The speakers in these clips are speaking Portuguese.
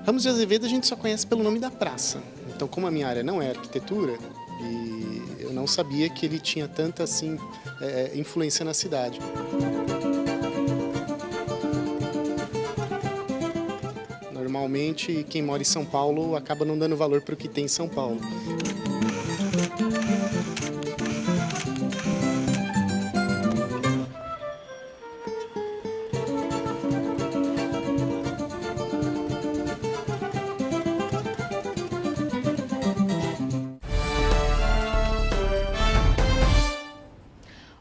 Ramos de Azevedo a gente só conhece pelo nome da praça. Então, como a minha área não é arquitetura, e eu não sabia que ele tinha tanta assim, influência na cidade. Normalmente, quem mora em São Paulo acaba não dando valor para o que tem em São Paulo.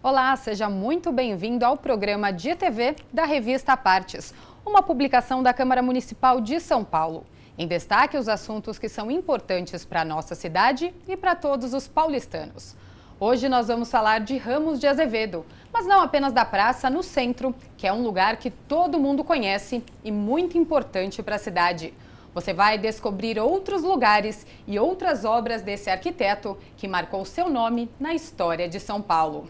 Olá, seja muito bem-vindo ao programa de TV da revista Partes, uma publicação da Câmara Municipal de São Paulo. Em destaque, os assuntos que são importantes para a nossa cidade e para todos os paulistanos. Hoje nós vamos falar de Ramos de Azevedo, mas não apenas da praça no centro, que é um lugar que todo mundo conhece e muito importante para a cidade. Você vai descobrir outros lugares e outras obras desse arquiteto que marcou seu nome na história de São Paulo.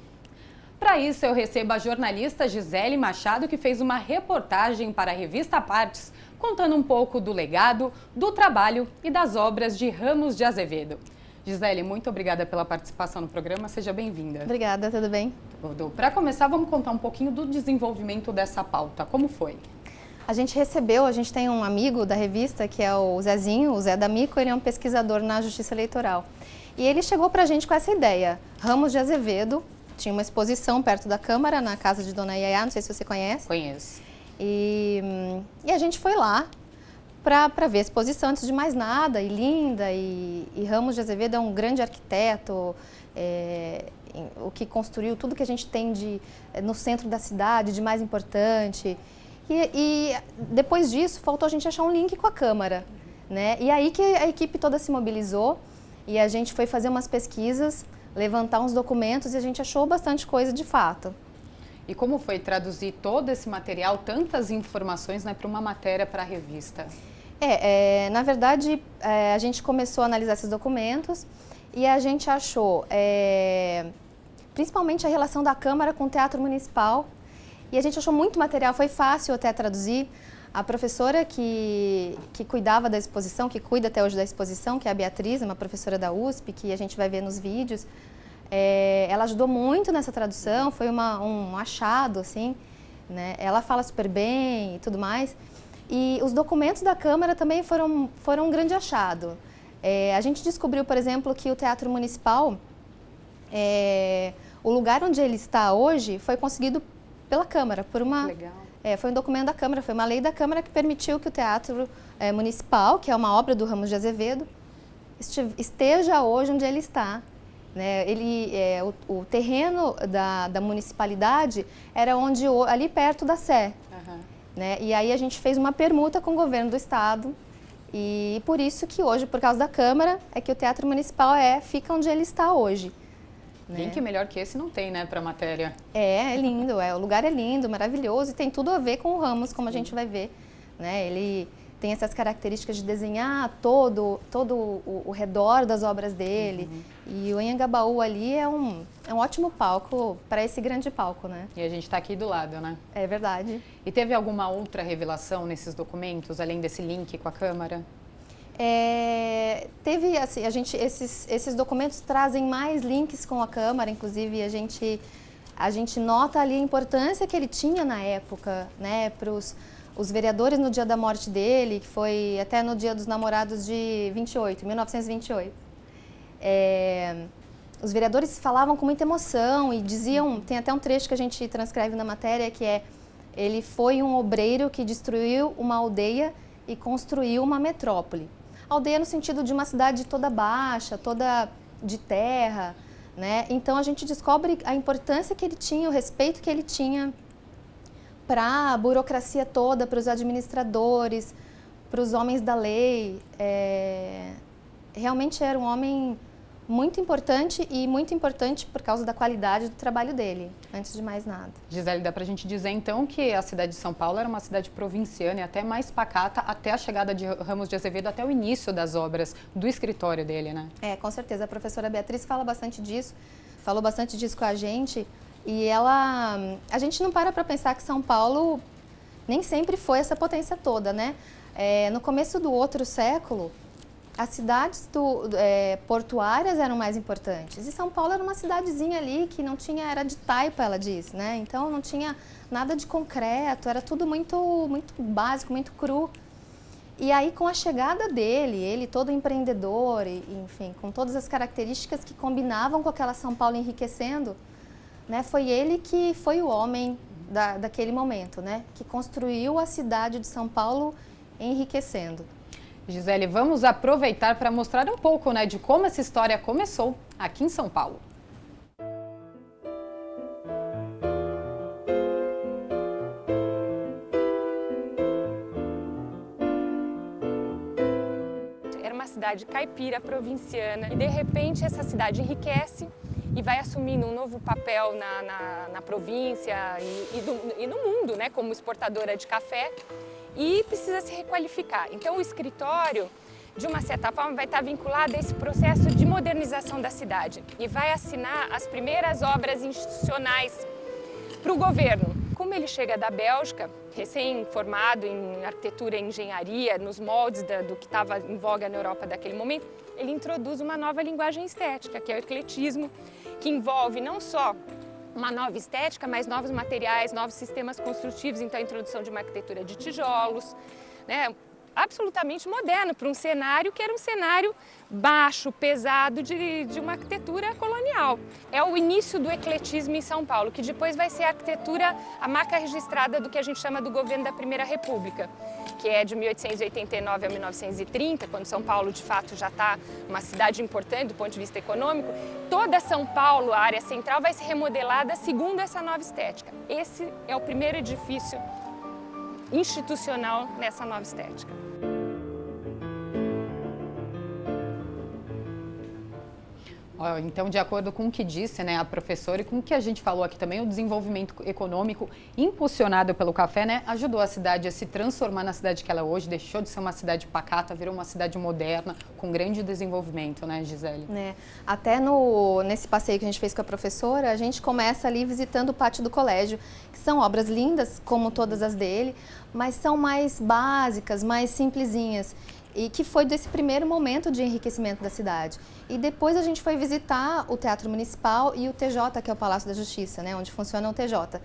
Para isso, eu recebo a jornalista Gisele Machado, que fez uma reportagem para a revista Partes, contando um pouco do legado, do trabalho e das obras de Ramos de Azevedo. Gisele, muito obrigada pela participação no programa, seja bem-vinda. Obrigada, tudo bem? Tudo. Para começar, vamos contar um pouquinho do desenvolvimento dessa pauta. Como foi? A gente tem um amigo da revista, que é o Zezinho, o Zé D'Amico, ele é um pesquisador na Justiça Eleitoral. E ele chegou para a gente com essa ideia, Ramos de Azevedo. Tinha uma exposição perto da Câmara, na casa de Dona Yaya, não sei se você conhece. Conheço. E a gente foi lá para ver a exposição, antes de mais nada, e linda. E Ramos de Azevedo é um grande arquiteto, o que construiu tudo que a gente tem no centro da cidade, de mais importante. E depois disso, faltou a gente achar um link com a Câmara, né? E aí que a equipe toda se mobilizou e a gente foi fazer umas pesquisas, levantar uns documentos e a gente achou bastante coisa de fato. E como foi traduzir todo esse material, tantas informações, né, para uma matéria para a revista? Na verdade, a gente começou a analisar esses documentos e a gente achou, principalmente a relação da Câmara com o Teatro Municipal, e a gente achou muito material, foi fácil até traduzir. A professora que cuidava da exposição, que cuida até hoje da exposição, que é a Beatriz, uma professora da USP, que a gente vai ver nos vídeos, ela ajudou muito nessa tradução, foi um achado, assim, né? Ela fala super bem e tudo mais. E os documentos da Câmara também foram um grande achado. A gente descobriu, por exemplo, que o Teatro Municipal, o lugar onde ele está hoje, foi conseguido pela Câmara, por uma... Legal. Foi um documento da Câmara, foi uma lei da Câmara que permitiu que o Teatro Municipal, que é uma obra do Ramos de Azevedo, esteja hoje onde ele está. Né? O terreno da municipalidade era ali perto da Sé. Uhum. Né? E aí a gente fez uma permuta com o governo do estado e por isso que hoje, por causa da Câmara, é que o Teatro Municipal fica onde ele está hoje. Link melhor que esse não tem, né, para a matéria. É lindo, o lugar é lindo, maravilhoso e tem tudo a ver com o Ramos, como a gente vai ver. Né? Ele tem essas características de desenhar todo o redor das obras dele. Uhum. E o Anhangabaú ali é um ótimo palco para esse grande palco, né? E a gente está aqui do lado, né? É verdade. E teve alguma outra revelação nesses documentos, além desse link com a Câmara? Teve, assim, esses documentos trazem mais links com a Câmara, inclusive a gente nota ali a importância que ele tinha na época, né, para os vereadores no dia da morte dele, que foi até no dia dos namorados de 1928. Os vereadores falavam com muita emoção e diziam, tem até um trecho que a gente transcreve na matéria, que ele foi um obreiro que destruiu uma aldeia e construiu uma metrópole. Aldeia no sentido de uma cidade toda baixa, toda de terra, né? Então a gente descobre a importância que ele tinha, o respeito que ele tinha para a burocracia toda, para os administradores, para os homens da lei. Realmente era um homem muito importante e muito importante por causa da qualidade do trabalho dele, antes de mais nada. Gisele, dá pra gente dizer então que a cidade de São Paulo era uma cidade provinciana e até mais pacata até a chegada de Ramos de Azevedo, até o início das obras do escritório dele, né? Com certeza. A professora Beatriz fala bastante disso, falou bastante disso com a gente e a gente não para pensar que São Paulo nem sempre foi essa potência toda, né? No começo do outro século, as cidades portuárias eram mais importantes. E São Paulo era uma cidadezinha ali que não tinha, era de taipa, ela diz, né? Então não tinha nada de concreto, era tudo muito básico, muito cru. E aí, com a chegada dele, ele todo empreendedor, enfim, com todas as características que combinavam com aquela São Paulo enriquecendo, né? Foi ele que foi o homem daquele momento, né? Que construiu a cidade de São Paulo enriquecendo. Gisele, vamos aproveitar para mostrar um pouco, né, de como essa história começou aqui em São Paulo. Era uma cidade caipira, provinciana, e de repente essa cidade enriquece e vai assumindo um novo papel na província e no mundo, né, como exportadora de café. E precisa se requalificar. Então o escritório, de uma certa forma, vai estar vinculado a esse processo de modernização da cidade e vai assinar as primeiras obras institucionais para o governo. Como ele chega da Bélgica, recém-formado em arquitetura e engenharia, nos moldes do que estava em voga na Europa daquele momento, ele introduz uma nova linguagem estética, que é o ecletismo, que envolve não só uma nova estética, mas novos materiais, novos sistemas construtivos, então a introdução de uma arquitetura de tijolos, né, absolutamente moderno para um cenário que era um cenário baixo, pesado de uma arquitetura colonial. É o início do ecletismo em São Paulo, que depois vai ser a arquitetura, a marca registrada do que a gente chama do governo da Primeira República, que é de 1889 a 1930, quando São Paulo de fato já está uma cidade importante do ponto de vista econômico. Toda São Paulo, a área central, vai ser remodelada segundo essa nova estética. Esse é o primeiro edifício institucional nessa nova estética. Então, de acordo com o que disse, né, a professora e com o que a gente falou aqui também, o desenvolvimento econômico impulsionado pelo café, né, ajudou a cidade a se transformar na cidade que ela é hoje, deixou de ser uma cidade pacata, virou uma cidade moderna, com grande desenvolvimento, né, Gisele? Até nesse passeio que a gente fez com a professora, a gente começa ali visitando o pátio do colégio, que são obras lindas, como todas as dele, mas são mais básicas, mais simplesinhas. E que foi desse primeiro momento de enriquecimento da cidade. E depois a gente foi visitar o Teatro Municipal e o TJ, que é o Palácio da Justiça, né, onde funciona o TJ.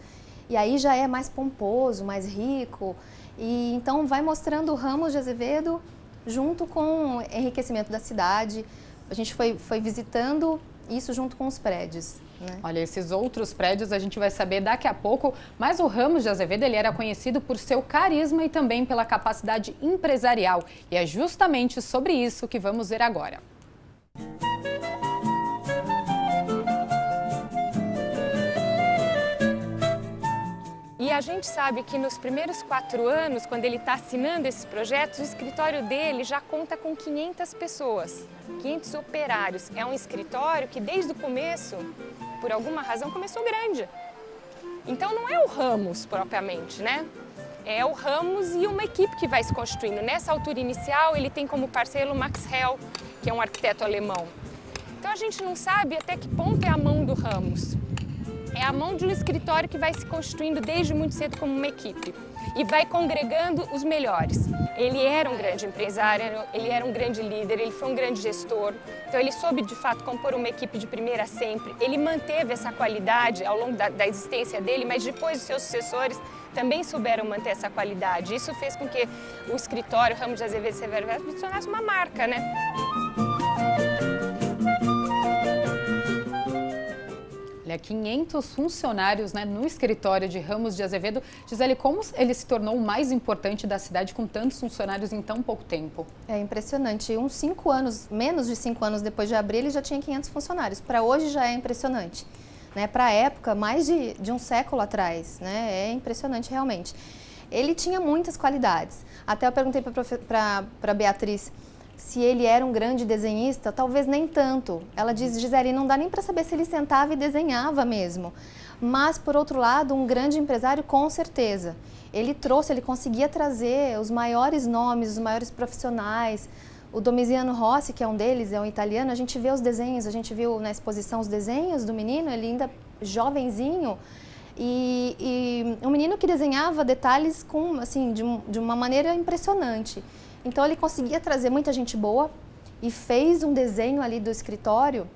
E aí já é mais pomposo, mais rico, e então vai mostrando o Ramos de Azevedo junto com o enriquecimento da cidade. A gente foi visitando isso junto com os prédios. Olha, esses outros prédios a gente vai saber daqui a pouco, mas o Ramos de Azevedo ele era conhecido por seu carisma e também pela capacidade empresarial. E é justamente sobre isso que vamos ver agora. E a gente sabe que nos primeiros 4 anos, quando ele está assinando esses projetos, o escritório dele já conta com 500 pessoas, 500 operários. É um escritório que desde o começo, por alguma razão, começou grande. Então não é o Ramos propriamente, né? É o Ramos e uma equipe que vai se constituindo. Nessa altura inicial, ele tem como parceiro o Max Hell, que é um arquiteto alemão. Então a gente não sabe até que ponto é a mão do Ramos. É a mão de um escritório que vai se constituindo desde muito cedo como uma equipe e vai congregando os melhores. Ele era um grande empresário, ele era um grande líder, ele foi um grande gestor, então ele soube de fato compor uma equipe de primeira sempre. Ele manteve essa qualidade ao longo da existência dele, mas depois os seus sucessores também souberam manter essa qualidade. Isso fez com que o escritório Ramos de Azevedo Severo se tornasse uma marca, né? Olha, 500 funcionários, né, no escritório de Ramos de Azevedo. Gisele, como ele se tornou o mais importante da cidade com tantos funcionários em tão pouco tempo? É impressionante. Uns 5 anos, menos de 5 anos depois de abrir, ele já tinha 500 funcionários. Para hoje já é impressionante. Né? Para a época, mais de um século atrás, né? É impressionante realmente. Ele tinha muitas qualidades. Até eu perguntei para Beatriz se ele era um grande desenhista, talvez nem tanto. Ela diz, Gisele, não dá nem para saber se ele sentava e desenhava mesmo. Mas, por outro lado, um grande empresário, com certeza. Ele conseguia trazer os maiores nomes, os maiores profissionais. O Domiziano Rossi, que é um deles, é um italiano, a gente vê os desenhos, a gente viu na exposição os desenhos do menino, ele ainda jovenzinho, E um menino que desenhava detalhes com, assim, de uma maneira impressionante. Então ele conseguia trazer muita gente boa e fez um desenho ali do escritório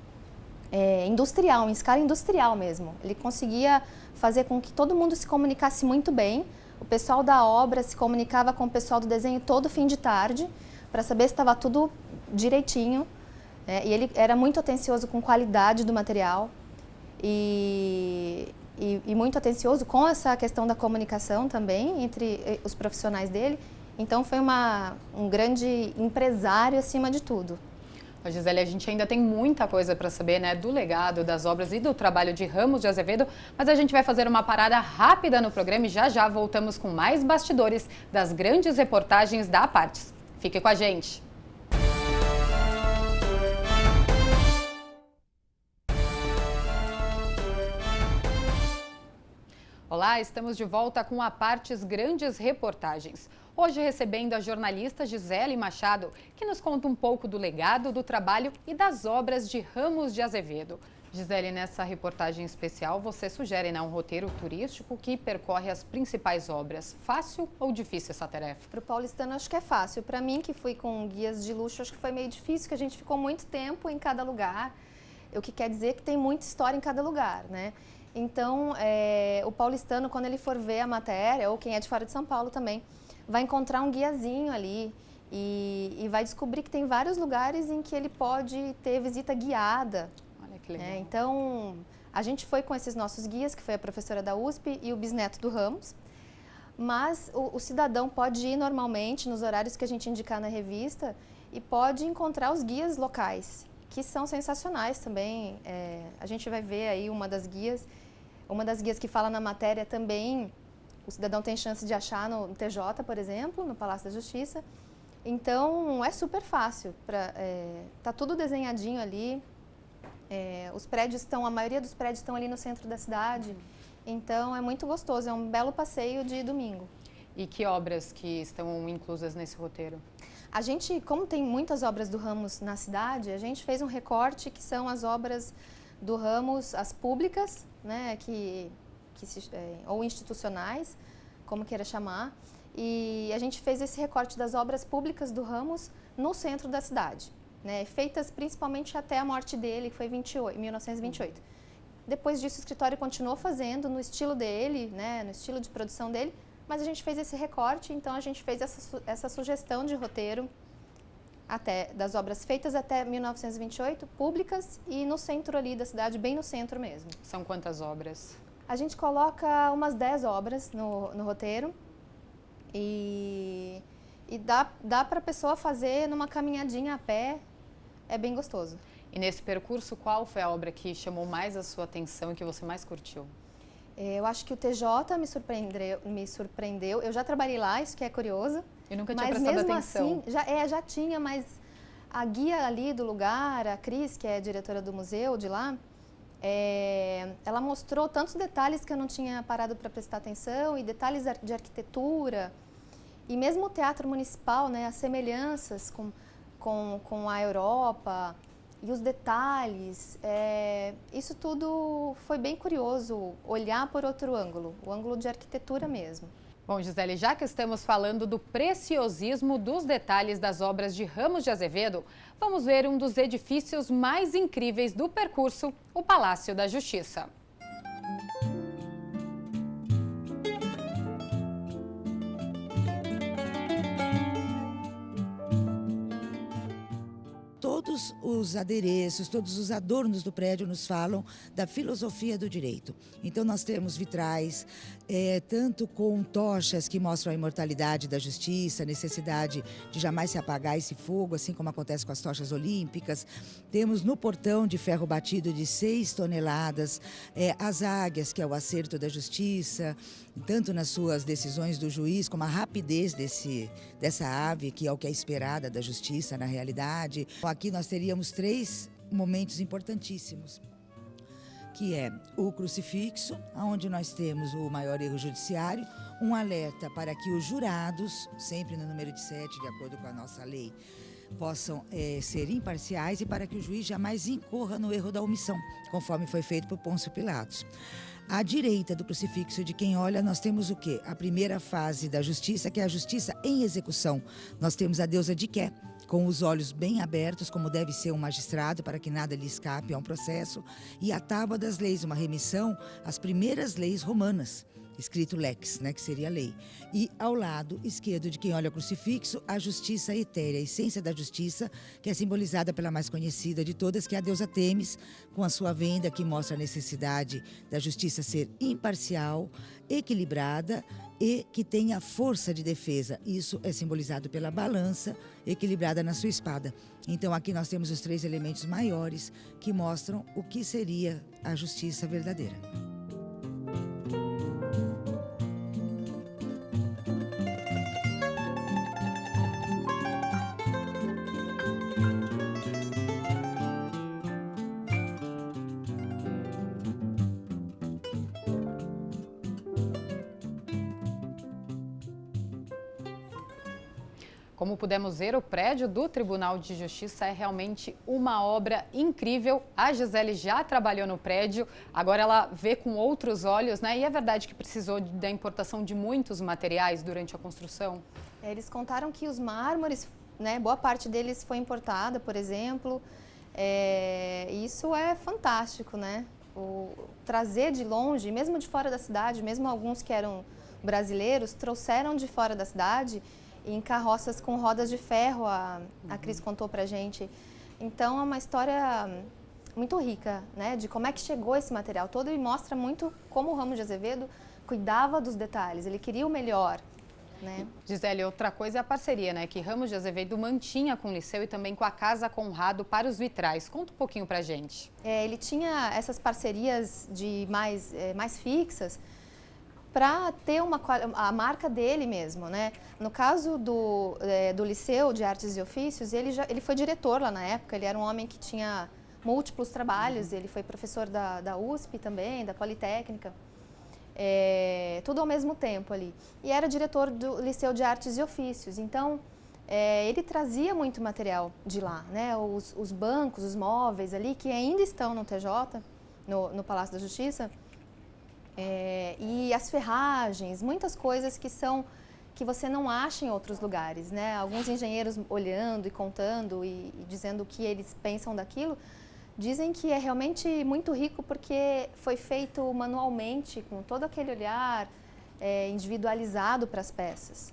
industrial, em escala industrial mesmo. Ele conseguia fazer com que todo mundo se comunicasse muito bem. O pessoal da obra se comunicava com o pessoal do desenho todo fim de tarde para saber se estava tudo direitinho. E ele era muito atencioso com a qualidade do material e muito atencioso com essa questão da comunicação também entre os profissionais dele. Então foi um grande empresário acima de tudo. Gisele, a gente ainda tem muita coisa para saber, né, do legado, das obras e do trabalho de Ramos de Azevedo, mas a gente vai fazer uma parada rápida no programa e já voltamos com mais bastidores das grandes reportagens da Apartes. Fique com a gente! Olá, estamos de volta com a Apartes Grandes Reportagens. Hoje recebendo a jornalista Gisele Machado, que nos conta um pouco do legado, do trabalho e das obras de Ramos de Azevedo. Gisele, nessa reportagem especial, você sugere, né, um roteiro turístico que percorre as principais obras. Fácil ou difícil essa tarefa? Para o paulistano, acho que é fácil. Para mim, que fui com guias de luxo, acho que foi meio difícil, que a gente ficou muito tempo em cada lugar. O que quer dizer que tem muita história em cada lugar, né? Então, o paulistano, quando ele for ver a matéria, ou quem é de fora de São Paulo também, vai encontrar um guiazinho ali e vai descobrir que tem vários lugares em que ele pode ter visita guiada. Olha que legal. Então, a gente foi com esses nossos guias, que foi a professora da USP e o bisneto do Ramos, mas o cidadão pode ir normalmente nos horários que a gente indicar na revista e pode encontrar os guias locais, que são sensacionais também. A gente vai ver aí uma das guias que fala na matéria também. O cidadão tem chance de achar no TJ, por exemplo, no Palácio da Justiça. Então, é super fácil. Tá tudo desenhadinho ali. A maioria dos prédios estão ali no centro da cidade. Então, é muito gostoso. É um belo passeio de domingo. E que obras que estão inclusas nesse roteiro? A gente, como tem muitas obras do Ramos na cidade, a gente fez um recorte que são as obras do Ramos, as públicas, né, ou institucionais, como queira chamar, e a gente fez esse recorte das obras públicas do Ramos no centro da cidade, né, feitas principalmente até a morte dele, que foi em 1928. Depois disso, o escritório continuou fazendo no estilo dele, né, no estilo de produção dele, mas a gente fez esse recorte, então a gente fez essa sugestão de roteiro das obras feitas até 1928, públicas e no centro ali da cidade, bem no centro mesmo. São quantas obras? A gente coloca umas 10 obras no roteiro e dá para a pessoa fazer numa caminhadinha a pé, é bem gostoso. E nesse percurso, qual foi a obra que chamou mais a sua atenção e que você mais curtiu? Eu acho que o TJ me surpreendeu. Eu já trabalhei lá, isso que é curioso. Eu nunca tinha prestado atenção. Mas mesmo assim, já tinha, mas a guia ali do lugar, a Cris, que é a diretora do museu de lá, ela mostrou tantos detalhes que eu não tinha parado para prestar atenção, e detalhes de arquitetura, e mesmo o Teatro Municipal, né, as semelhanças com a Europa, e os detalhes, isso tudo foi bem curioso, olhar por outro ângulo, o ângulo de arquitetura mesmo. Bom, Gisele, já que estamos falando do preciosismo dos detalhes das obras de Ramos de Azevedo, vamos ver um dos edifícios mais incríveis do percurso, o Palácio da Justiça. Todos os adereços, todos os adornos do prédio nos falam da filosofia do direito. Então nós temos vitrais, tanto com tochas que mostram a imortalidade da justiça, a necessidade de jamais se apagar esse fogo, assim como acontece com as tochas olímpicas. Temos no portão de ferro batido de 6 toneladas, as águias, que é o acerto da justiça, tanto nas suas decisões do juiz, como a rapidez dessa ave, que é o que é esperada da justiça na realidade. Aqui nós teríamos 3 momentos importantíssimos, que é o crucifixo, onde nós temos o maior erro judiciário, um alerta para que os jurados, sempre no número de 7, de acordo com a nossa lei, possam ser imparciais e para que o juiz jamais incorra no erro da omissão, conforme foi feito por Pôncio Pilatos. À direita do crucifixo de quem olha, nós temos o quê? A primeira fase da justiça, que é a justiça em execução. Nós temos a deusa Diké, com os olhos bem abertos, como deve ser um magistrado, para que nada lhe escape a um processo, e a tábua das leis, uma remissão às primeiras leis romanas, escrito lex, né, que seria lei. E ao lado esquerdo de quem olha o crucifixo, a justiça etérea, a essência da justiça, que é simbolizada pela mais conhecida de todas, que é a deusa Têmis, com a sua venda, que mostra a necessidade da justiça ser imparcial, equilibrada e que tenha força de defesa. Isso é simbolizado pela balança equilibrada na sua espada. Então aqui nós temos os 3 elementos maiores que mostram o que seria a justiça verdadeira. Como pudemos ver, o prédio do Tribunal de Justiça é realmente uma obra incrível. A Gisele já trabalhou no prédio, agora ela vê com outros olhos, né? E é verdade que precisou da importação de muitos materiais durante a construção? Eles contaram que os mármores, né, boa parte deles foi importada, por exemplo. Isso é fantástico, né? Trazer de longe, mesmo de fora da cidade, mesmo alguns que eram brasileiros, trouxeram de fora da cidade em carroças com rodas de ferro, a Cris contou pra gente. Então é uma história muito rica, né, de como é que chegou esse material todo e mostra muito como o Ramos de Azevedo cuidava dos detalhes, ele queria o melhor, né. Gisele, outra coisa é a parceria, né, que Ramos de Azevedo mantinha com o Liceu e também com a Casa Conrado para os vitrais. Conta um pouquinho pra gente. Ele tinha essas parcerias de mais fixas, para ter a marca dele mesmo, né? No caso do Liceu de Artes e Ofícios, ele foi diretor lá na época, ele era um homem que tinha múltiplos trabalhos, ele foi professor da USP também, da Politécnica, tudo ao mesmo tempo ali. E era diretor do Liceu de Artes e Ofícios, então ele trazia muito material de lá, né? Os bancos, os móveis ali, que ainda estão no TJ, no Palácio da Justiça, e as ferragens, muitas coisas que você não acha em outros lugares, né? Alguns engenheiros olhando e contando e dizendo o que eles pensam daquilo, dizem que é realmente muito rico porque foi feito manualmente, com todo aquele olhar individualizado para as peças.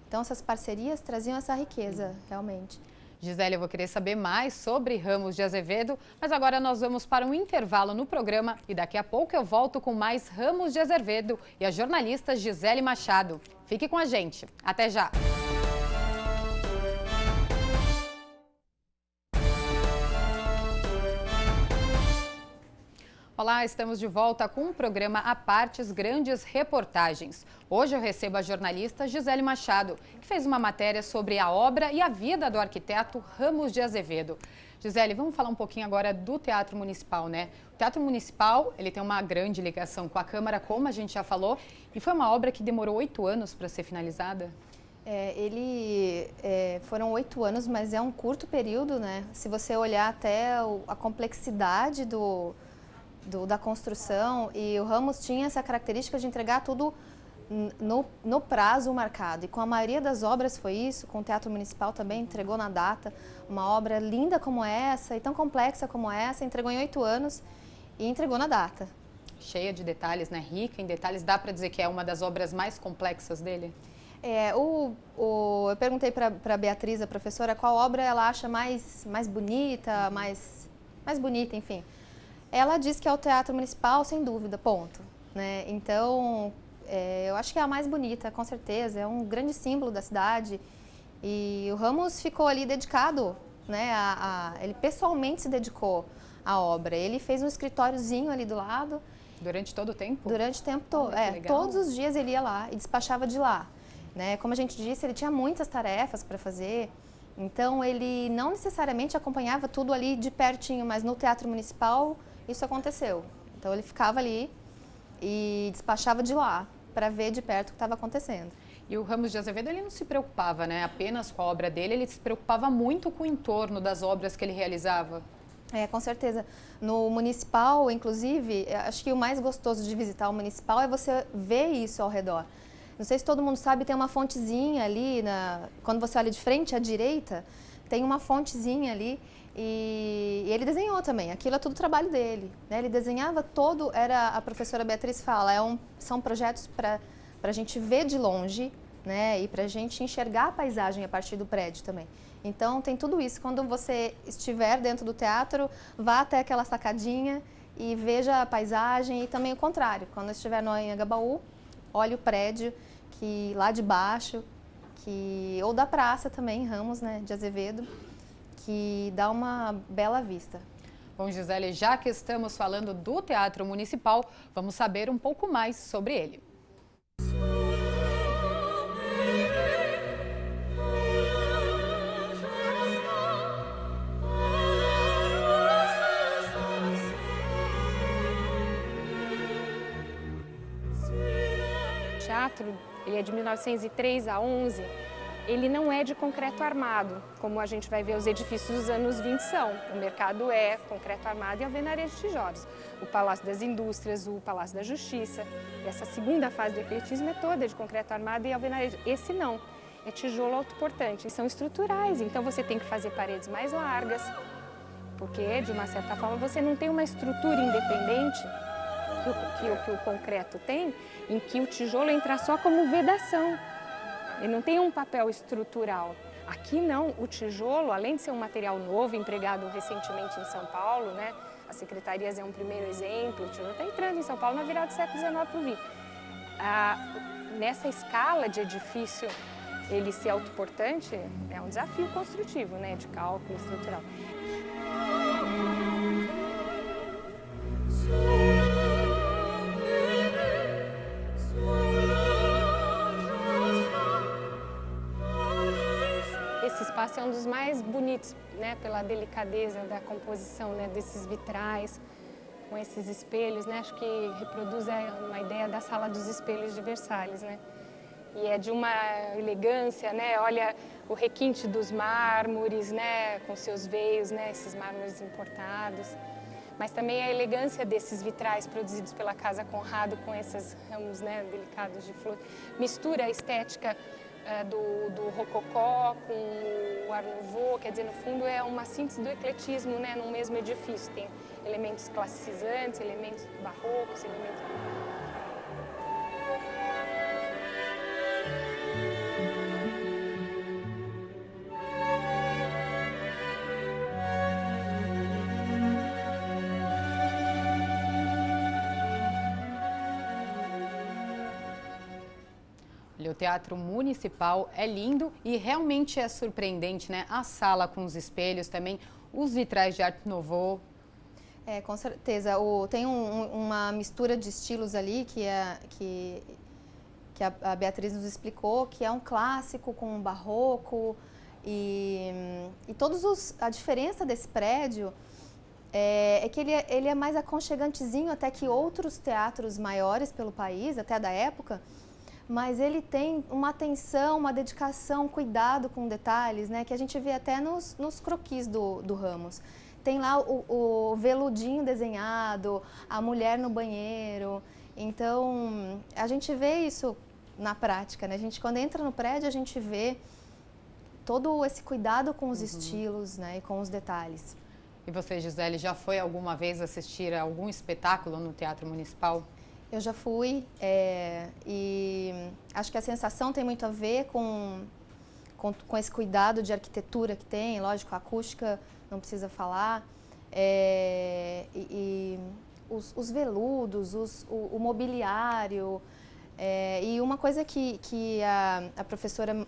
Então essas parcerias traziam essa riqueza, realmente. Gisele, eu vou querer saber mais sobre Ramos de Azevedo, mas agora nós vamos para um intervalo no programa e daqui a pouco eu volto com mais Ramos de Azevedo e a jornalista Gisele Machado. Fique com a gente. Até já! Olá, estamos de volta com o programa A Partes Grandes Reportagens. Hoje eu recebo a jornalista Gisele Machado, que fez uma matéria sobre a obra e a vida do arquiteto Ramos de Azevedo. Gisele, vamos falar um pouquinho agora do Teatro Municipal, né? O Teatro Municipal, ele tem uma grande ligação com a Câmara, como a gente já falou, e foi uma obra que demorou 8 anos para ser finalizada. Foram 8 anos, mas é um curto período, né? Se você olhar até a complexidade da construção, e o Ramos tinha essa característica de entregar tudo no prazo marcado, e com a maioria das obras foi isso, com o Teatro Municipal também entregou na data, uma obra linda como essa e tão complexa como essa, entregou em 8 anos e entregou na data. Cheia de detalhes, né? Rica em detalhes, dá para dizer que é uma das obras mais complexas dele? Eu perguntei para a Beatriz, a professora, qual obra ela acha mais bonita, mais bonita, enfim. Ela diz que é o Teatro Municipal, sem dúvida, ponto, né? Então, eu acho que é a mais bonita, com certeza, é um grande símbolo da cidade. E o Ramos ficou ali dedicado, né? Ele pessoalmente se dedicou à obra. Ele fez um escritóriozinho ali do lado. Durante todo o tempo? Durante o tempo todo, todos os dias ele ia lá e despachava de lá, né? Como a gente disse, ele tinha muitas tarefas para fazer. Então, ele não necessariamente acompanhava tudo ali de pertinho, mas no Teatro Municipal isso aconteceu. Então, ele ficava ali e despachava de lá para ver de perto o que estava acontecendo. E o Ramos de Azevedo, ele não se preocupava, né, apenas com a obra dele, ele se preocupava muito com o entorno das obras que ele realizava. Com certeza. No municipal, inclusive, acho que o mais gostoso de visitar o municipal é você ver isso ao redor. Não sei se todo mundo sabe, tem uma fontezinha ali, quando você olha de frente à direita, tem uma fontezinha ali e ele desenhou também. Aquilo é tudo trabalho dele, né? Ele desenhava todo, a professora Beatriz fala, são projetos para a gente ver de longe, né? E para a gente enxergar a paisagem a partir do prédio também. Então, tem tudo isso. Quando você estiver dentro do teatro, vá até aquela sacadinha e veja a paisagem, e também o contrário. Quando estiver no Anhangabaú, olhe o prédio que lá de baixo, ou da praça também, Ramos, né, de Azevedo, que dá uma bela vista. Bom, Gisele, já que estamos falando do Teatro Municipal, vamos saber um pouco mais sobre ele. O teatro, ele é de 1903 a 11, ele não é de concreto armado, como a gente vai ver os edifícios dos anos 20 são. O mercado é concreto armado e a alvenaria de tijolos. O Palácio das Indústrias, o Palácio da Justiça. E essa segunda fase do ecletismo é toda de concreto armado e alvenaria. Esse não, é tijolo autoportante. São estruturais, então você tem que fazer paredes mais largas, porque, de uma certa forma, você não tem uma estrutura independente que o concreto tem, em que o tijolo entra só como vedação. Ele não tem um papel estrutural. Aqui não, o tijolo, além de ser um material novo, empregado recentemente em São Paulo, né? As secretarias é um primeiro exemplo, o tijolo está entrando em São Paulo na virada do século XIX para o XX. Nessa escala de edifício, ele ser autoportante é um desafio construtivo, né? De cálculo estrutural. Esse espaço é um dos mais bonitos, né, pela delicadeza da composição, né, desses vitrais, com esses espelhos, né, acho que reproduz uma ideia da Sala dos Espelhos de Versalhes, né, e é de uma elegância, né, olha o requinte dos mármores, né, com seus veios, né, esses mármores importados, mas também a elegância desses vitrais produzidos pela Casa Conrado com esses ramos, né, delicados de flor, mistura a estética do rococó com o Art Nouveau, quer dizer, no fundo é uma síntese do ecletismo, né, num mesmo edifício. Tem elementos classicizantes, elementos barrocos, elementos... O Teatro Municipal é lindo e realmente é surpreendente, né? A sala com os espelhos também, os vitrais de Art Nouveau. Com certeza. Tem uma mistura de estilos ali que a Beatriz nos explicou, que é um clássico com um barroco e a diferença desse prédio é que ele é mais aconchegantezinho até que outros teatros maiores pelo país, até da época, mas ele tem uma atenção, uma dedicação, um cuidado com detalhes, né, que a gente vê até nos croquis do Ramos. Tem lá o veludinho desenhado, a mulher no banheiro. Então, a gente vê isso na prática, né? Quando entra no prédio, a gente vê todo esse cuidado com os estilos, né, e com os detalhes. E você, Gisele, já foi alguma vez assistir a algum espetáculo no Teatro Municipal? Eu já fui e acho que a sensação tem muito a ver com esse cuidado de arquitetura que tem, lógico, a acústica não precisa falar, os veludos, o mobiliário, e uma coisa que a professora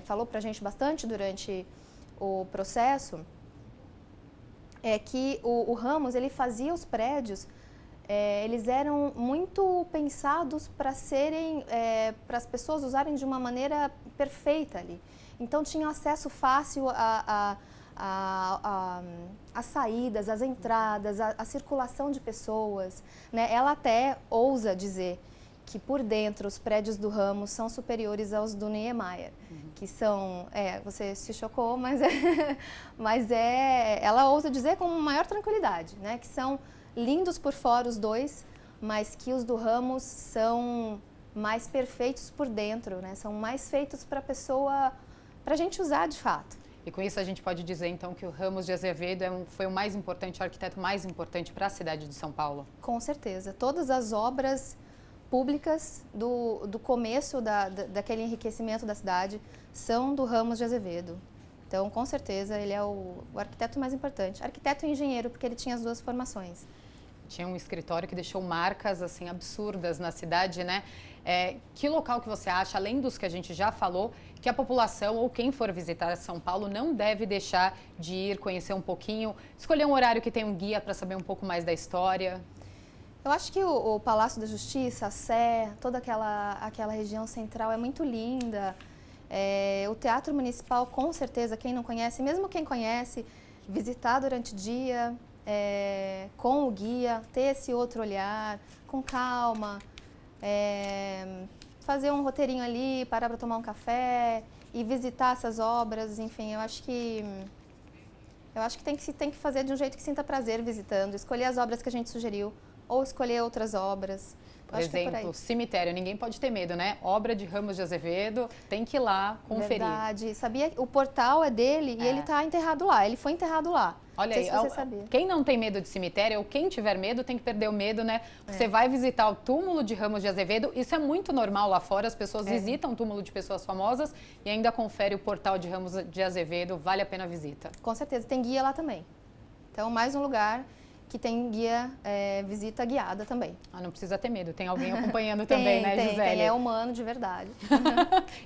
falou para a gente bastante durante o processo é que o Ramos, ele fazia os prédios, eles eram muito pensados para as pessoas usarem de uma maneira perfeita ali. Então tinha acesso fácil às saídas, às entradas, à circulação de pessoas, né? Ela até ousa dizer que por dentro os prédios do Ramos são superiores aos do Niemeyer, que são, você se chocou, mas ela ousa dizer com maior tranquilidade, né, que são lindos por fora os dois, mas que os do Ramos são mais perfeitos por dentro, né, são mais feitos para a pessoa, para a gente usar de fato. E com isso a gente pode dizer então que o Ramos de Azevedo foi o mais importante, o arquiteto mais importante para a cidade de São Paulo? Com certeza, todas as obras públicas do começo daquele enriquecimento da cidade são do Ramos de Azevedo. Então, com certeza, ele é o arquiteto mais importante. Arquiteto e engenheiro, porque ele tinha as duas formações. Tinha um escritório que deixou marcas assim absurdas na cidade, né? Que local que você acha, além dos que a gente já falou, que a população ou quem for visitar São Paulo não deve deixar de ir, conhecer um pouquinho, escolher um horário que tem um guia para saber um pouco mais da história? Eu acho que o Palácio da Justiça, a Sé, toda aquela região central é muito linda. O Teatro Municipal, com certeza, quem não conhece, mesmo quem conhece, visitar durante o dia, com o guia, ter esse outro olhar, com calma, fazer um roteirinho ali, parar para tomar um café e visitar essas obras, enfim, eu acho que tem que fazer de um jeito que sinta prazer visitando, escolher as obras que a gente sugeriu, ou escolher outras obras. Por exemplo, cemitério, ninguém pode ter medo, né? Obra de Ramos de Azevedo, tem que ir lá conferir. Verdade. Sabia? O portal é dele e ele está enterrado lá, ele foi enterrado lá. Olha aí, você sabia. Quem não tem medo de cemitério, ou quem tiver medo, tem que perder o medo, né? Você vai visitar o túmulo de Ramos de Azevedo, isso é muito normal lá fora, as pessoas visitam o túmulo de pessoas famosas e ainda confere o portal de Ramos de Azevedo, vale a pena a visita. Com certeza, tem guia lá também. Então, mais um lugar que tem guia, visita guiada também. Não precisa ter medo, tem alguém acompanhando também, né, Gisele? É humano de verdade.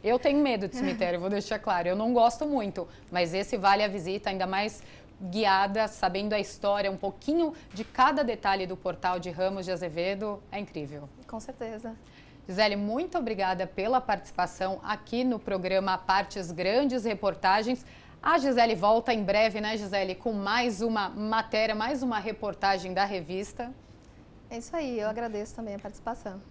Eu tenho medo de cemitério, vou deixar claro, eu não gosto muito, mas esse vale a visita, ainda mais guiada, sabendo a história, um pouquinho de cada detalhe do portal de Ramos de Azevedo, é incrível. Com certeza. Gisele, muito obrigada pela participação aqui no programa Partes Grandes Reportagens. A Gisele volta em breve, né, Gisele, com mais uma matéria, mais uma reportagem da revista. É isso aí, eu agradeço também a participação.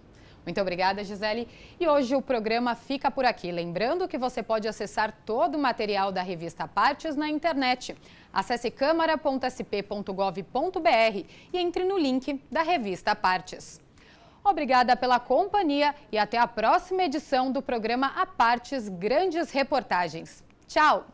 Muito obrigada, Gisele. E hoje o programa fica por aqui. Lembrando que você pode acessar todo o material da revista Partes na internet. Acesse câmara.sp.gov.br e entre no link da revista Partes. Obrigada pela companhia e até a próxima edição do programa A Partes Grandes Reportagens. Tchau!